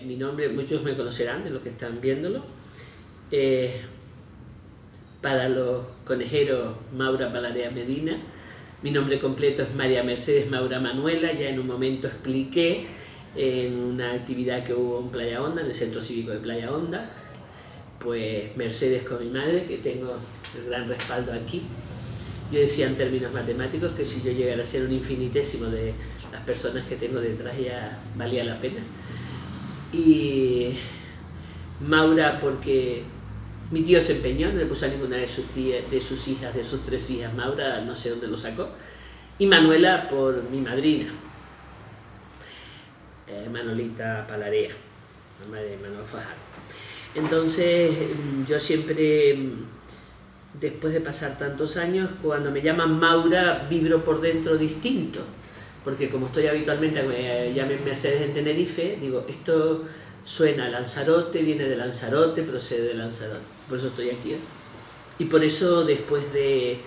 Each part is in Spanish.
Mi nombre, muchos me conocerán de los que están viéndolo. Para los conejeros, Maura Palarea Medina. Mi nombre completo es María Mercedes Maura Manuela. Ya en un momento expliqué en una actividad que hubo en Playa Honda, en el Centro Cívico de Playa Honda, pues Mercedes con mi madre, que tengo el gran respaldo aquí. Yo decía en términos matemáticos que si yo llegara a ser un infinitésimo de las personas que tengo detrás ya valía la pena. Y Maura porque mi tío se empeñó, no le puso a ninguna de sus hijas, de sus 3 hijas, Maura no sé dónde lo sacó. Y Manuela por mi madrina, Manolita Palarea, la madre de Manuel Fajardo. Entonces yo siempre, después de pasar tantos años, cuando me llaman Maura, vibro por dentro distinto, porque como estoy habitualmente, me llamen Mercedes en Tenerife, digo, esto suena a Lanzarote, viene de Lanzarote, procede de Lanzarote, por eso estoy aquí. Y por eso, después de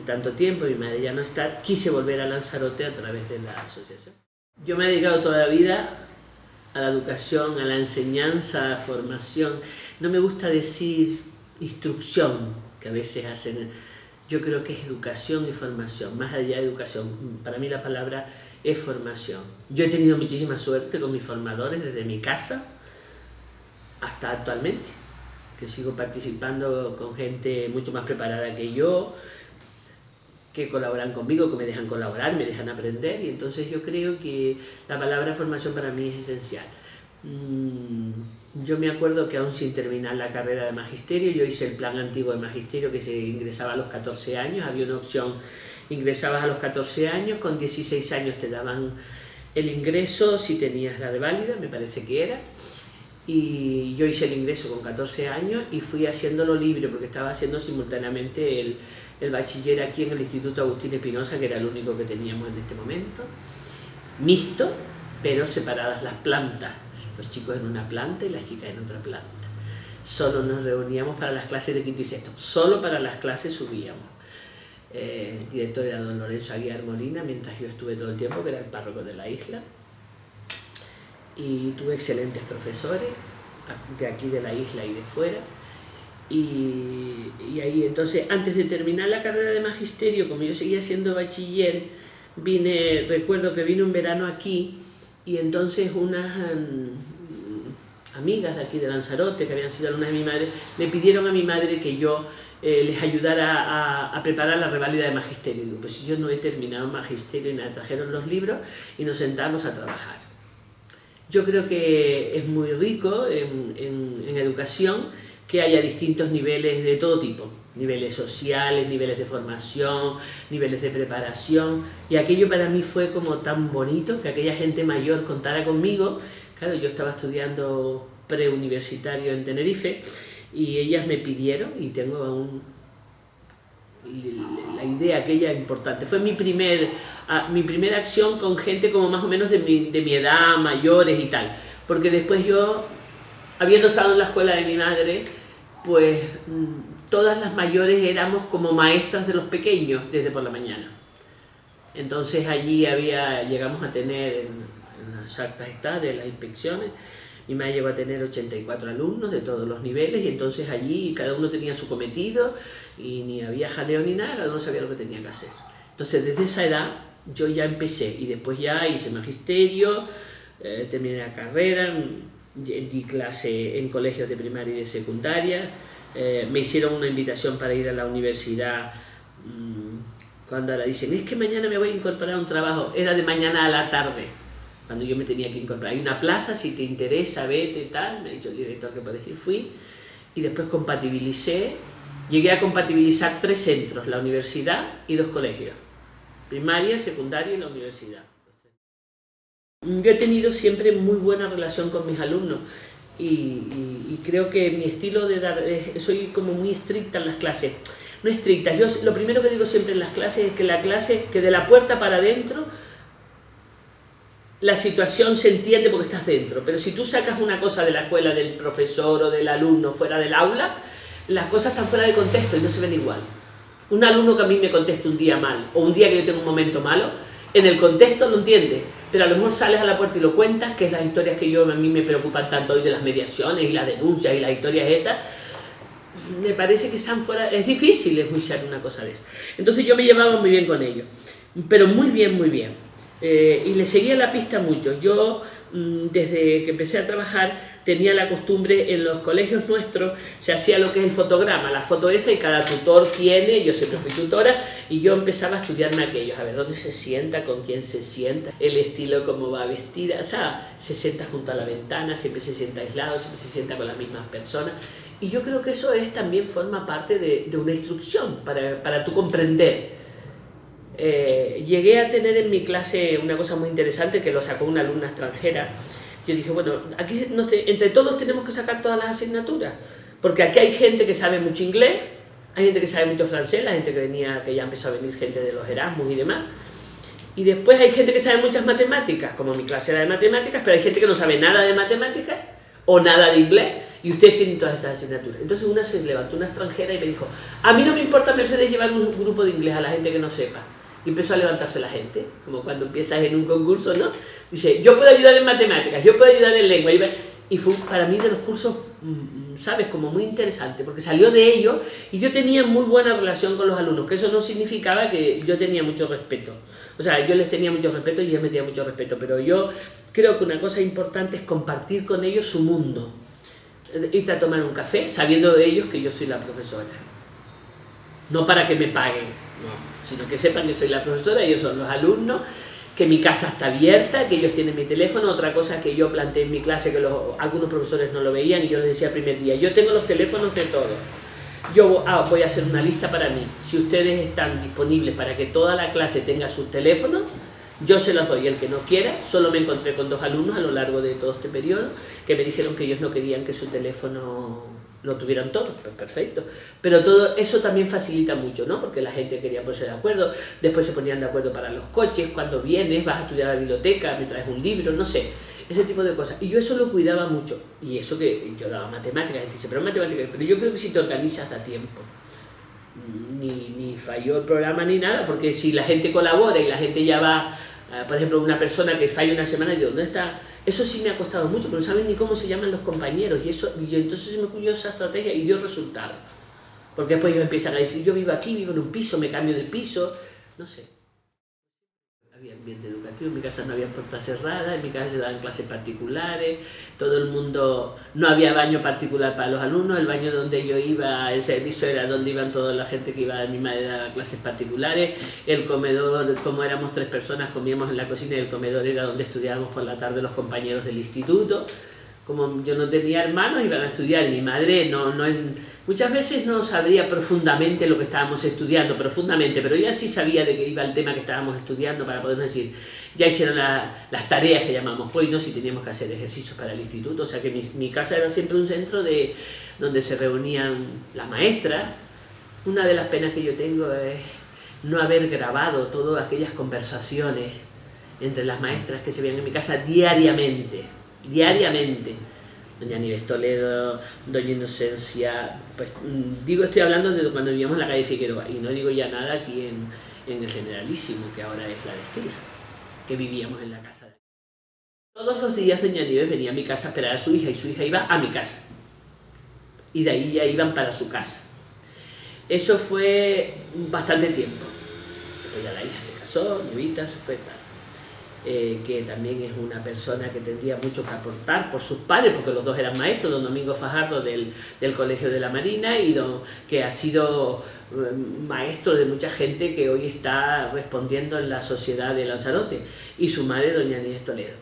tanto tiempo, mi madre ya no está, quise volver a Lanzarote a través de la asociación. Yo me he dedicado toda la vida a la educación, a la enseñanza, a la formación. No me gusta decir instrucción, que a veces hacen. Yo creo que es educación y formación, más allá de educación. Para mí la palabra es formación. Yo he tenido muchísima suerte con mis formadores, desde mi casa hasta actualmente, que sigo participando con gente mucho más preparada que yo, que colaboran conmigo, que me dejan colaborar, me dejan aprender, y entonces yo creo que la palabra formación para mí es esencial. Yo me acuerdo que aún sin terminar la carrera de magisterio, yo hice el plan antiguo de magisterio que se ingresaba a los 14 años, había una opción, ingresabas a los 14 años, con 16 años te daban el ingreso si tenías la reválida, me parece que era, y yo hice el ingreso con 14 años y fui haciéndolo libre porque estaba haciendo simultáneamente el bachiller aquí en el Instituto Agustín Espinosa, que era el único que teníamos en este momento, mixto, pero separadas las plantas, los chicos en una planta y las chicas en otra planta. Solo nos reuníamos para las clases de quinto y sexto, solo para las clases subíamos. El director era don Lorenzo Aguiar Molina, mientras yo estuve todo el tiempo, que era el párroco de la isla, y tuve excelentes profesores de aquí de la isla y de fuera. Y ahí entonces, antes de terminar la carrera de magisterio, como yo seguía siendo bachiller, recuerdo que vine un verano aquí, y entonces unas amigas de aquí de Lanzarote, que habían sido alumnas de mi madre, le pidieron a mi madre que yo les ayudara a preparar la reválida de magisterio. Y digo, pues yo no he terminado magisterio, y nada, trajeron los libros y nos sentamos a trabajar. Yo creo que es muy rico en educación que haya distintos niveles de todo tipo, niveles sociales, niveles de formación, niveles de preparación, y aquello para mí fue como tan bonito, que aquella gente mayor contara conmigo. Claro, yo estaba estudiando preuniversitario en Tenerife, y ellas me pidieron, y tengo aún la idea aquella importante. Fue mi primera acción con gente como más o menos de mi edad, mayores y tal, porque después yo, habiendo estado en la escuela de mi madre, pues todas las mayores éramos como maestras de los pequeños desde por la mañana. Entonces allí llegamos a tener, en las actas está de las inspecciones, mi madre llegó a tener 84 alumnos de todos los niveles, y entonces allí cada uno tenía su cometido y ni había jaleo ni nada, cada uno sabía lo que tenía que hacer. Entonces desde esa edad yo ya empecé, y después ya hice magisterio, terminé la carrera, di clase en colegios de primaria y de secundaria, me hicieron una invitación para ir a la universidad. Cuando ahora dicen, es que mañana me voy a incorporar a un trabajo, era de mañana a la tarde, cuando yo me tenía que incorporar. Hay una plaza, si te interesa, vete, tal, me ha dicho el director que puedes ir, fui, y después compatibilicé, llegué a compatibilizar 3 centros, la universidad y 2 colegios, primaria, secundaria y la universidad. Yo he tenido siempre muy buena relación con mis alumnos, y creo que mi estilo de dar, soy como muy estricta en las clases. No estricta, yo lo primero que digo siempre en las clases es que de la puerta para adentro la situación se entiende porque estás dentro, pero si tú sacas una cosa de la escuela, del profesor o del alumno fuera del aula, las cosas están fuera de contexto y no se ven igual. Un alumno que a mí me conteste un día mal, o un día que yo tengo un momento malo, En el contexto no entiende, pero a lo mejor sales a la puerta y lo cuentas, que es las historias que a mí me preocupan tanto hoy de las mediaciones y las denuncias y las historias esas. Me parece que están fuera, es difícil enjuiciar una cosa de esa. Entonces yo me llevaba muy bien con ellos, pero muy bien, muy bien. Y le seguía la pista mucho. Yo, desde que empecé a trabajar, tenía la costumbre en los colegios nuestros, se hacía lo que es el fotograma, la foto esa, y cada tutor tiene, yo siempre fui tutora, y yo empezaba a estudiarme aquellos, a ver dónde se sienta, con quién se sienta, el estilo, cómo va vestida, o sea, se sienta junto a la ventana, siempre se sienta aislado, siempre se sienta con las mismas personas. Y yo creo que eso también forma parte de una instrucción para tu comprender. Llegué a tener en mi clase una cosa muy interesante que lo sacó una alumna extranjera. Yo dije, bueno, aquí entre todos tenemos que sacar todas las asignaturas, porque aquí hay gente que sabe mucho inglés, hay gente que sabe mucho francés, la gente que ya empezó a venir gente de los Erasmus y demás, y después hay gente que sabe muchas matemáticas, como mi clase era de matemáticas, pero hay gente que no sabe nada de matemáticas o nada de inglés, y ustedes tienen todas esas asignaturas. Entonces una se levantó, una extranjera, y me dijo, a mí no me importa, Mercedes, llevar un grupo de inglés a la gente que no sepa. Y empezó a levantarse la gente, como cuando empiezas en un concurso, ¿no? Dice, yo puedo ayudar en matemáticas, yo puedo ayudar en lengua. Y fue para mí de los cursos, ¿sabes? Como muy interesante, porque salió de ello y yo tenía muy buena relación con los alumnos, que eso no significaba que yo tenía mucho respeto. O sea, yo les tenía mucho respeto y ellos me tenían mucho respeto, pero yo creo que una cosa importante es compartir con ellos su mundo. Irte a tomar un café sabiendo de ellos que yo soy la profesora. No para que me paguen, no, sino que sepan que soy la profesora, ellos son los alumnos, que mi casa está abierta, que ellos tienen mi teléfono. Otra cosa que yo planteé en mi clase, que algunos profesores no lo veían, y yo les decía el primer día, yo tengo los teléfonos de todos. Yo voy a hacer una lista para mí. Si ustedes están disponibles para que toda la clase tenga sus teléfonos, yo se los doy. El que no quiera, solo me encontré con 2 alumnos a lo largo de todo este periodo que me dijeron que ellos no querían que su teléfono lo tuvieran todos, pues perfecto. Pero todo eso también facilita mucho, ¿no? Porque la gente quería ponerse de acuerdo, después se ponían de acuerdo para los coches, cuando vienes, vas a estudiar a la biblioteca, me traes un libro, no sé, ese tipo de cosas. Y yo eso lo cuidaba mucho. Y eso que yo daba matemáticas, la gente dice, pero matemáticas, pero yo creo que si te organizas da tiempo. Ni falló el programa ni nada, porque si la gente colabora y la gente ya va, por ejemplo, una persona que falla una semana, y digo, ¿dónde está? Eso sí me ha costado mucho, pero no saben ni cómo se llaman los compañeros, y entonces se me ocurrió esa estrategia y dio resultado. Porque después ellos empiezan a decir, yo vivo aquí, vivo en un piso, me cambio de piso, no sé. Había ambiente educativo, en mi casa no había puertas cerradas, en mi casa se daban clases particulares, todo el mundo, no había baño particular para los alumnos, el baño donde yo iba, el servicio era donde iban toda la gente que iba, mi madre daba clases particulares, el comedor, como éramos 3 personas, comíamos en la cocina, y el comedor era donde estudiábamos por la tarde los compañeros del instituto. Como yo no tenía hermanos, iban a estudiar, mi madre muchas veces no sabría profundamente lo que estábamos estudiando, pero ella sí sabía de qué iba el tema que estábamos estudiando, para podernos decir, ya hicieron las tareas que llamamos hoy, ¿no? Si teníamos que hacer ejercicios para el instituto. O sea que mi casa era siempre un centro donde se reunían las maestras. Una de las penas que yo tengo es no haber grabado todas aquellas conversaciones entre las maestras que se veían en mi casa diariamente. Doña Nieves Toledo, Doña Inocencia, pues estoy hablando de cuando vivíamos en la calle Figueroa, y no digo ya nada aquí en el Generalísimo, que ahora es la de Estela, que vivíamos en la casa. Todos los días Doña Nieves venía a mi casa a esperar a su hija, y su hija iba a mi casa, y de ahí ya iban para su casa. Eso fue bastante tiempo. Después ya la hija se casó, Nievita, se fue tal. Que también es una persona que tendría mucho que aportar por sus padres, porque los dos eran maestros, don Domingo Fajardo del Colegio de la Marina, que ha sido maestro de mucha gente que hoy está respondiendo en la sociedad de Lanzarote, y su madre, doña Nieves Toledo.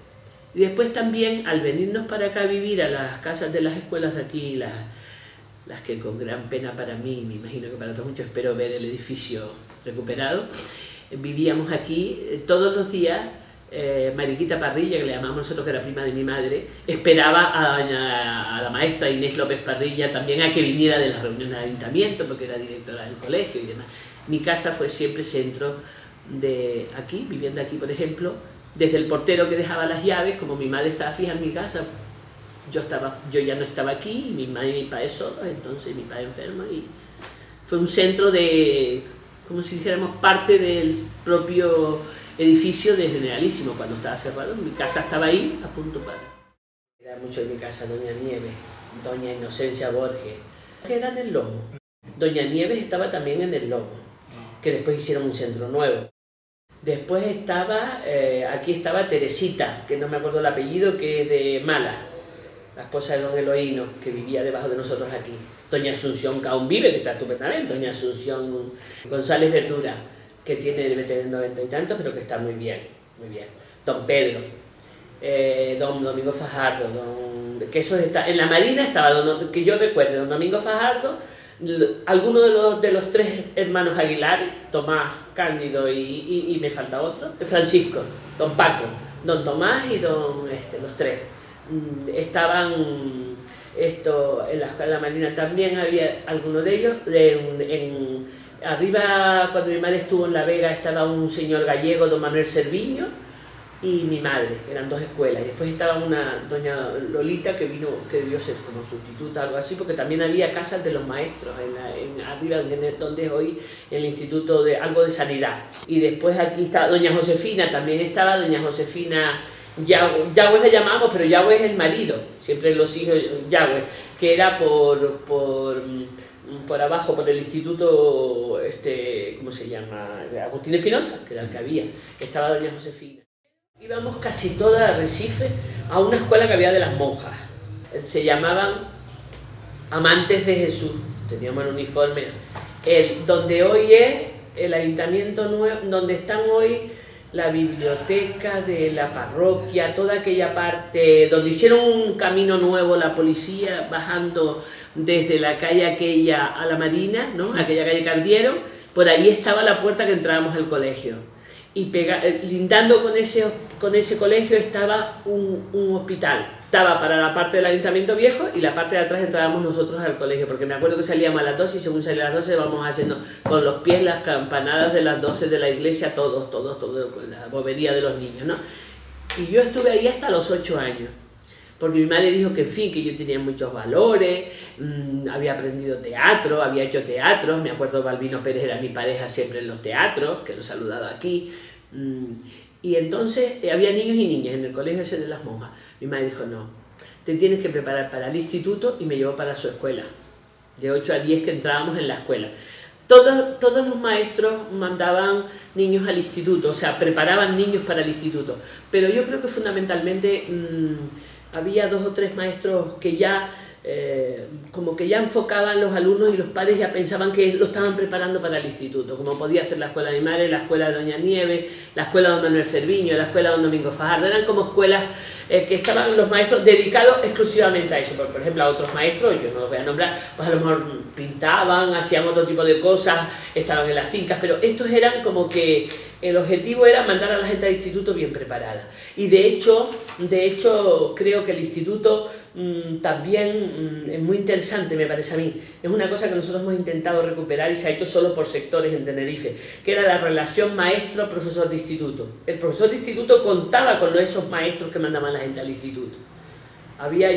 Y después también, al venirnos para acá a vivir a las casas de las escuelas de aquí, las que con gran pena para mí, me imagino que para otros muchos, espero ver el edificio recuperado, vivíamos aquí todos los días. Mariquita Parrilla, que le llamamos nosotros, que era prima de mi madre, esperaba a la maestra Inés López Parrilla también a que viniera de las reuniones del ayuntamiento, porque era directora del colegio y demás. Mi casa fue siempre centro de aquí, viviendo aquí, por ejemplo, desde el portero que dejaba las llaves, como mi madre estaba fija en mi casa, yo ya no estaba aquí, y mi madre y mi padre solos, entonces mi padre enfermo, y fue un centro de, como si dijéramos, parte del propio edificio de Generalísimo cuando estaba cerrado. Mi casa estaba ahí, a punto para. Era mucho en mi casa doña Nieves, doña Inocencia Borges, que era en el Lomo. Doña Nieves estaba también en el Lomo, que después hicieron un centro nuevo. Después estaba, aquí estaba Teresita, que no me acuerdo el apellido, que es de Mala, la esposa de don Eloíno, que vivía debajo de nosotros aquí. Doña Asunción, que aún vive, que está estupendamente. Doña Asunción González Verdura, que debe tener 90 y tantos, pero que está muy bien, muy bien. Don Pedro, don Domingo Fajardo, que eso está, en la Marina estaba, que yo recuerdo, don Domingo Fajardo, alguno de los tres hermanos Aguilar, Tomás, Cándido y me falta otro, Francisco, don Paco, don Tomás y los tres. Estaban en la escuela marina también había alguno de ellos. Arriba, cuando mi madre estuvo en La Vega, estaba un señor gallego, don Manuel Cerviño, y mi madre, que eran dos escuelas. Y después estaba una doña Lolita que debió ser como sustituta, algo así, porque también había casas de los maestros arriba donde es hoy el Instituto de algo de Sanidad. Y después aquí estaba doña Josefina, también estaba doña Josefina Yagüe le llamamos, pero Yagüe es el marido, siempre los hijos Yagüe, que era por abajo, por el instituto, ¿cómo se llama? Agustín Espinosa, que era el que había, estaba doña Josefina. Íbamos casi todas a Recife a una escuela que había de las monjas, se llamaban Amantes de Jesús, teníamos el uniforme, donde hoy es el ayuntamiento nuevo, donde están hoy la biblioteca de la parroquia, toda aquella parte donde hicieron un camino nuevo la policía bajando desde la calle aquella a la Marina, ¿no? Aquella calle que abrieron, por ahí estaba la puerta que entrábamos al colegio y lindando con ese colegio estaba un hospital. Estaba para la parte del ayuntamiento viejo y la parte de atrás entrábamos nosotros al colegio, porque me acuerdo que salíamos a las 12 y según salía a las 12 vamos haciendo con los pies las campanadas de las 12 de la iglesia, todos, la bobería de los niños, ¿no? Y yo estuve ahí hasta los 8 años, porque mi madre dijo que en fin, que yo tenía muchos valores, había aprendido teatro, había hecho teatro, me acuerdo Balbino Pérez era mi pareja siempre en los teatros, que lo he saludado aquí, y entonces había niños y niñas en el colegio ese de las monjas. Mi madre dijo, no, te tienes que preparar para el instituto, y me llevó para su escuela, de 8 a 10 que entrábamos en la escuela. Todos los maestros mandaban niños al instituto, o sea, preparaban niños para el instituto, pero yo creo que fundamentalmente había 2 o 3 maestros que ya como que ya enfocaban los alumnos y los padres ya pensaban que lo estaban preparando para el instituto, como podía ser la escuela de mi madre, la escuela de doña Nieves, la escuela de don Manuel Cerviño, la escuela de don Domingo Fajardo, eran como escuelas que estaban los maestros dedicados exclusivamente a eso. Por ejemplo, a otros maestros, yo no los voy a nombrar, pues a lo mejor pintaban, hacían otro tipo de cosas, estaban en las fincas, pero estos eran como que el objetivo era mandar a la gente al instituto bien preparada. Y de hecho creo que el instituto también es muy interesante, me parece a mí. Es una cosa que nosotros hemos intentado recuperar y se ha hecho solo por sectores en Tenerife, que era la relación maestro-profesor de instituto. El profesor de instituto contaba con esos maestros que mandaban a la gente al instituto.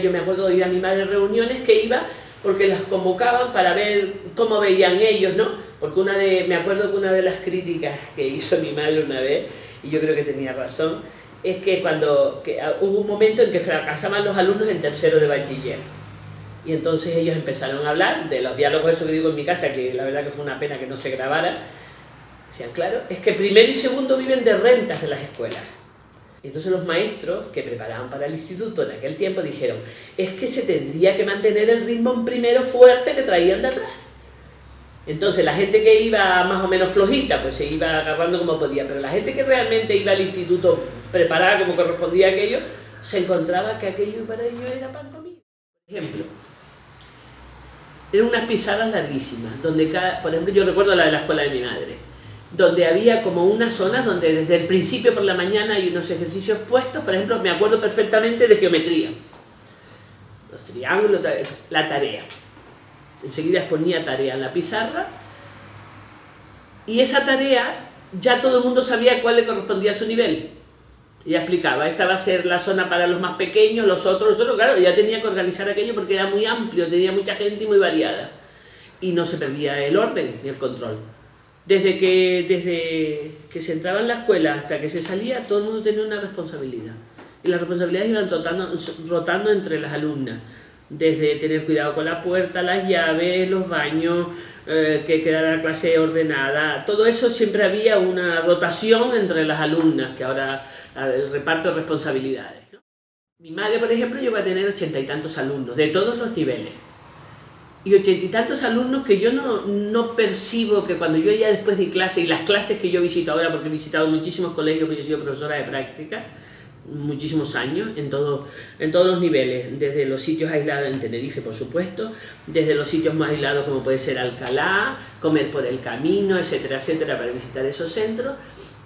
Yo me acuerdo de ir a mi madre reuniones que iba porque las convocaban para ver cómo veían ellos, ¿no? Porque me acuerdo que una de las críticas que hizo mi madre una vez, y yo creo que tenía razón, es que hubo un momento en que fracasaban los alumnos en tercero de bachiller. Y entonces ellos empezaron a hablar de los diálogos, eso que digo en mi casa, que la verdad que fue una pena que no se grabara. Decían, claro, es que primero y segundo viven de rentas de las escuelas. Y entonces los maestros que preparaban para el instituto en aquel tiempo dijeron, es que se tendría que mantener el ritmo en primero fuerte que traían de atrás. Entonces la gente que iba más o menos flojita, pues se iba agarrando como podía, pero la gente que realmente iba al instituto preparada como correspondía a aquello, se encontraba que aquello para ellos era pan comido. Por ejemplo, eran unas pizarras larguísimas, donde por ejemplo, yo recuerdo la de la escuela de mi madre, donde había como unas zonas donde desde el principio por la mañana hay unos ejercicios puestos, por ejemplo, me acuerdo perfectamente de geometría, los triángulos, la tarea. Enseguida ponía tarea en la pizarra y esa tarea ya todo el mundo sabía cuál le correspondía a su nivel. Ella explicaba, esta va a ser la zona para los más pequeños, los otros, claro, ya tenía que organizar aquello porque era muy amplio, tenía mucha gente y muy variada. Y no se perdía el orden ni el control. desde que se entraba en la escuela hasta que se salía, todo el mundo tenía una responsabilidad. Y las responsabilidades iban rotando entre las alumnas. Desde tener cuidado con la puerta, las llaves, los baños, que quedara la clase ordenada. Todo eso siempre había una rotación entre las alumnas, que ahora el reparto de responsabilidades, ¿no? Mi madre, por ejemplo, llegó a tener 80 y tantos alumnos, de todos los niveles. Y 80 y tantos alumnos que yo no percibo que cuando yo ya después de clase, y las clases que yo visito ahora, porque he visitado muchísimos colegios, porque yo he sido profesora de práctica, muchísimos años, en todos los niveles, desde los sitios aislados en Tenerife, por supuesto, desde los sitios más aislados como puede ser Alcalá, Comer por el Camino, etcétera, etcétera, para visitar esos centros.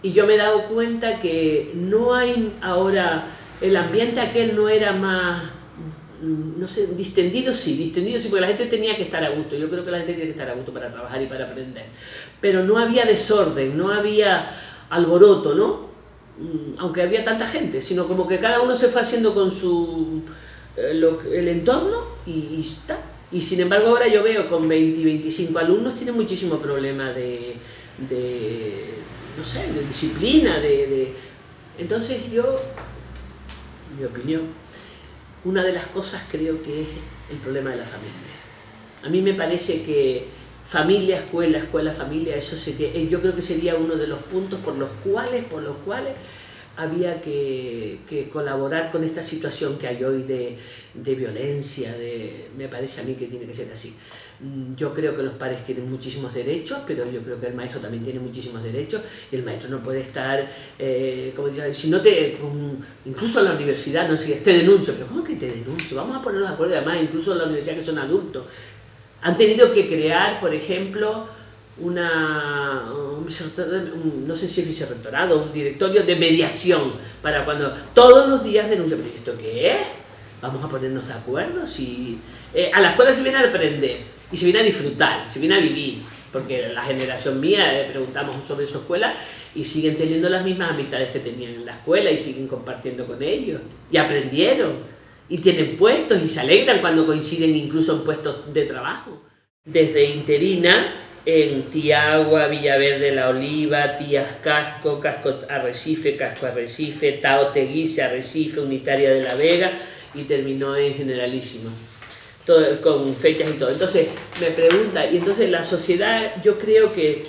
Y yo me he dado cuenta que no hay ahora, el ambiente aquel no era más, no sé, distendido sí, porque la gente tenía que estar a gusto. Yo creo que la gente tiene que estar a gusto para trabajar y para aprender. Pero no había desorden, no había alboroto, ¿no? Aunque había tanta gente, sino como que cada uno se fue haciendo con el entorno y está. Y sin embargo ahora yo veo con 20 y 25 alumnos tienen muchísimo problema no sé, de disciplina, Entonces yo, mi opinión, una de las cosas creo que es el problema de la familia. A mí me parece que familia, escuela, familia, yo creo que sería uno de los puntos por los cuales había que colaborar con esta situación que hay hoy de violencia, me parece a mí que tiene que ser así. Yo creo que los padres tienen muchísimos derechos, pero yo creo que el maestro también tiene muchísimos derechos, y el maestro no puede estar, si no incluso en la universidad, no sé, te denuncio, pero ¿cómo que te denuncio? Vamos a ponernos de acuerdo, además, incluso en la universidad que son adultos. Han tenido que crear, por ejemplo, no sé si es vicerrectorado, un directorio de mediación, para cuando todos los días denuncian. ¿Pero esto qué es? Vamos a ponernos de acuerdo. A la escuela se viene a aprender, y se viene a disfrutar, se viene a vivir, porque la generación mía, preguntamos sobre su escuela, y siguen teniendo las mismas amistades que tenían en la escuela, y siguen compartiendo con ellos, y aprendieron. Y tienen puestos y se alegran cuando coinciden incluso en puestos de trabajo. Desde interina en Tiagua, Villaverde La Oliva, Tías Casco, Casco Arrecife, Tao Teguise, Arrecife, Unitaria de la Vega, y terminó en Generalísimo, todo, con fechas y todo. Entonces me pregunta, y entonces la sociedad, yo creo que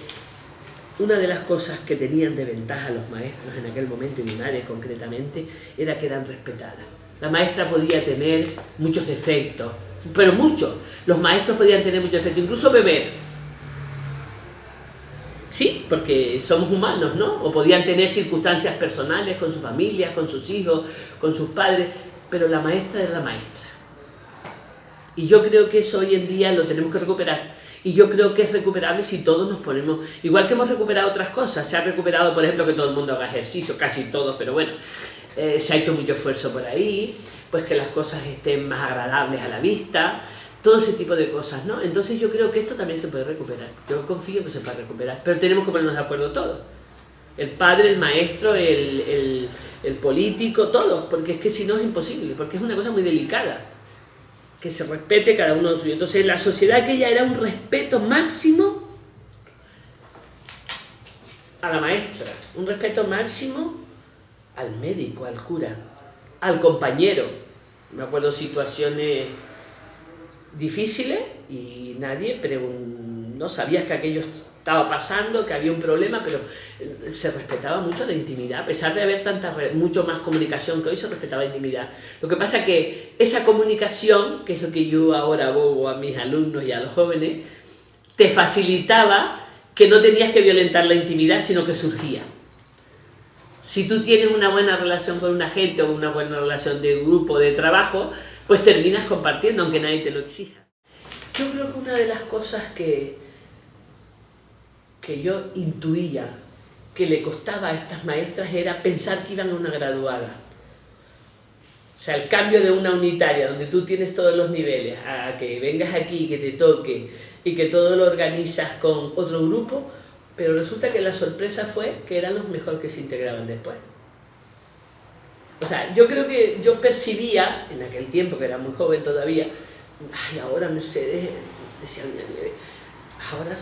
una de las cosas que tenían de ventaja los maestros en aquel momento, en Linares concretamente, era que eran respetadas. La maestra podía tener muchos defectos, pero muchos. Los maestros podían tener muchos defectos, incluso beber. Sí, porque somos humanos, ¿no? O podían tener circunstancias personales con sus familias, con sus hijos, con sus padres, pero la maestra es la maestra. Y yo creo que eso hoy en día lo tenemos que recuperar. Y yo creo que es recuperable si todos nos ponemos... Igual que hemos recuperado otras cosas. Se ha recuperado, por ejemplo, que todo el mundo haga ejercicio, casi todos, pero bueno. Se ha hecho mucho esfuerzo por ahí, pues que las cosas estén más agradables a la vista, todo ese tipo de cosas, ¿no? Entonces yo creo que esto también se puede recuperar. Yo confío que se puede recuperar, pero tenemos que ponernos de acuerdo todos. El padre, el maestro, el político, todos, porque es que si no es imposible, porque es una cosa muy delicada. Que se respete cada uno de suyo. Entonces la sociedad aquella era un respeto máximo a la maestra, un respeto máximo al médico, al cura, al compañero. Me acuerdo situaciones difíciles y nadie no sabías que aquello estaba pasando, que había un problema, pero se respetaba mucho la intimidad, a pesar de haber mucho más comunicación que hoy, se respetaba la intimidad. Lo que pasa es que esa comunicación, que es lo que yo ahora abogo a mis alumnos y a los jóvenes, te facilitaba que no tenías que violentar la intimidad, sino que surgía. Si tú tienes una buena relación con una gente o una buena relación de grupo, de trabajo, pues terminas compartiendo, aunque nadie te lo exija. Yo creo que una de las cosas que yo intuía que le costaba a estas maestras era pensar que iban a una graduada. O sea, el cambio de una unitaria, donde tú tienes todos los niveles, a que vengas aquí, que te toque y que todo lo organizas con otro grupo, pero resulta que la sorpresa fue que eran los mejores que se integraban después. O sea, yo creo que yo percibía, en aquel tiempo, que era muy joven todavía, ay, ahora no sé, decía, ahora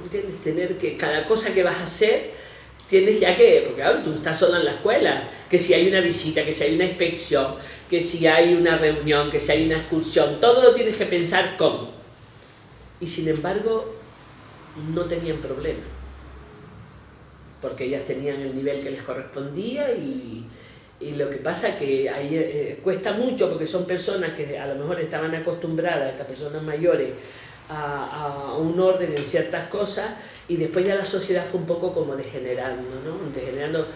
¿entiendes? Tener que, cada cosa que vas a hacer, tienes ya que, porque claro, tú estás sola en la escuela, que si hay una visita, que si hay una inspección, que si hay una reunión, que si hay una excursión, todo lo tienes que pensar cómo. Y sin embargo, no tenían problema, porque ellas tenían el nivel que les correspondía y lo que pasa que ahí cuesta mucho porque son personas que a lo mejor estaban acostumbradas, estas personas mayores, a un orden en ciertas cosas y después ya la sociedad fue un poco como degenerando, ¿no? Degenerando,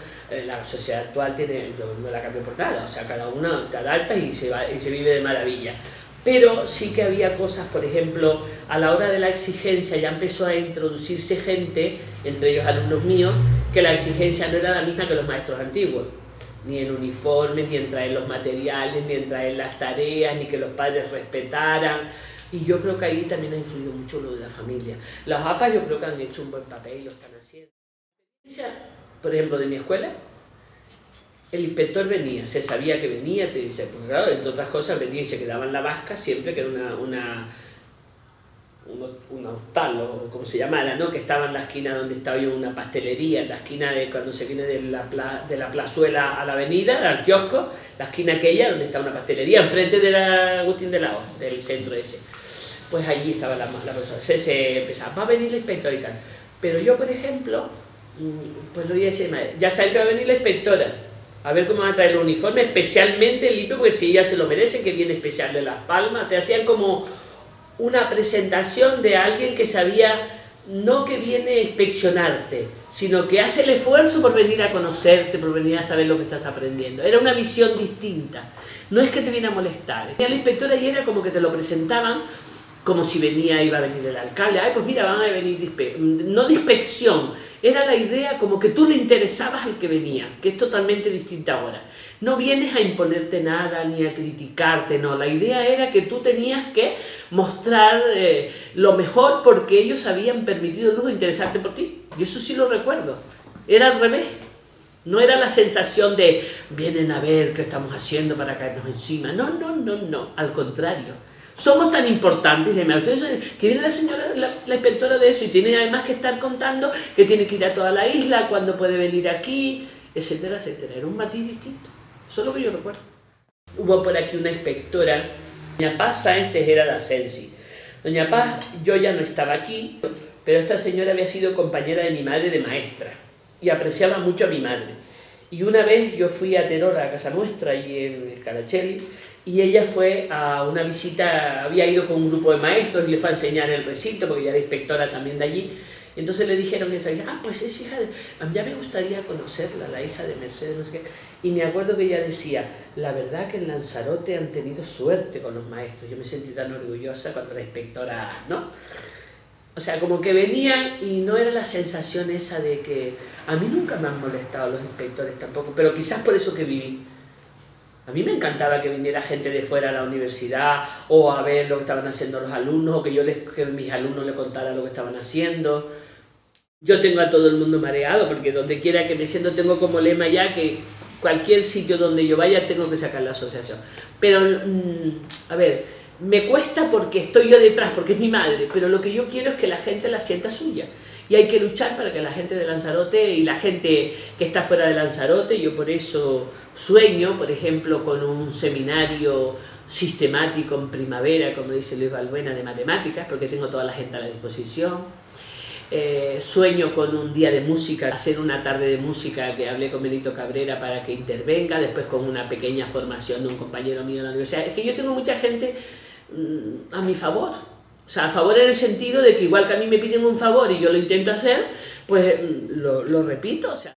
la sociedad actual tiene, yo no la cambio por nada, o sea, cada una te adapta y se vive de maravilla. Pero sí que había cosas, por ejemplo, a la hora de la exigencia ya empezó a introducirse gente, entre ellos alumnos míos, que la exigencia no era la misma que los maestros antiguos. Ni en uniformes, ni en traer los materiales, ni en traer las tareas, ni que los padres respetaran. Y yo creo que ahí también ha influido mucho lo de la familia. Los APA yo creo que han hecho un buen papel y lo están haciendo. Por ejemplo, de mi escuela, el inspector venía, se sabía que venía, te dice, porque claro, entre otras cosas venía y se quedaba en la vasca siempre, que era un hostal, o como se llamara, ¿no? Que estaba en la esquina donde estaba yo una pastelería, en la esquina de cuando se viene de la plazuela a la avenida, al kiosco, la esquina aquella donde está una pastelería, enfrente de la Agustín de la Hoz, del centro ese. Pues allí estaba la persona, se empezaba, va a venir la inspectora y tal. Pero yo, por ejemplo, pues lo voy a decir, ya saben que va a venir la inspectora, a ver cómo van a traer el uniforme, especialmente limpio, porque si ella se lo merece, que viene especial de Las Palmas, te hacían como una presentación de alguien que sabía, no que viene a inspeccionarte, sino que hace el esfuerzo por venir a conocerte, por venir a saber lo que estás aprendiendo. Era una visión distinta, no es que te viene a molestar. La inspectora y era como que te lo presentaban como si iba a venir el alcalde, ay, pues mira, van a venir, no de inspección, era la idea como que tú le interesabas al que venía, que es totalmente distinta ahora. No vienes a imponerte nada ni a criticarte, no, la idea era que tú tenías que mostrar lo mejor porque ellos habían permitido el lujo de interesarte por ti. Yo eso sí lo recuerdo, era al revés. No era la sensación de vienen a ver qué estamos haciendo para caernos encima, no, al contrario. Somos tan importantes, que viene la señora, la inspectora de eso y tiene además que estar contando que tiene que ir a toda la isla, cuándo puede venir aquí, etcétera, etcétera. Era un matiz distinto, eso es lo que yo recuerdo. Hubo por aquí una inspectora, doña Paz Sáenz Tejera de Asensi. Doña Paz, yo ya no estaba aquí, pero esta señora había sido compañera de mi madre de maestra y apreciaba mucho a mi madre. Y una vez yo fui a Teror, a casa nuestra, y en Caracelli, y ella fue a una visita, había ido con un grupo de maestros y le fue a enseñar el recinto, porque ella era inspectora también de allí. Entonces le dijeron, pues es hija de, ya me gustaría conocerla, la hija de Mercedes, no sé qué. Y me acuerdo que ella decía, la verdad que en Lanzarote han tenido suerte con los maestros. Yo me sentí tan orgullosa cuando la inspectora, ¿no? O sea, como que venían y no era la sensación esa de que, a mí nunca me han molestado los inspectores tampoco, pero quizás por eso que viví. A mí me encantaba que viniera gente de fuera a la universidad o a ver lo que estaban haciendo los alumnos o que mis alumnos le contaran lo que estaban haciendo. Yo tengo a todo el mundo mareado porque donde quiera que me siento tengo como lema ya que cualquier sitio donde yo vaya tengo que sacar la asociación. Pero, a ver, me cuesta porque estoy yo detrás, porque es mi madre, pero lo que yo quiero es que la gente la sienta suya. Y hay que luchar para que la gente de Lanzarote y la gente que está fuera de Lanzarote, yo por eso sueño, por ejemplo, con un seminario sistemático en primavera, como dice Luis Balbuena, de matemáticas, porque tengo toda la gente a la disposición. Sueño con un día de música, hacer una tarde de música que hablé con Benito Cabrera para que intervenga, después con una pequeña formación de un compañero mío en la universidad. Es que yo tengo mucha gente a mi favor. O sea, a favor en el sentido de que igual que a mí me piden un favor y yo lo intento hacer, pues lo repito, o sea.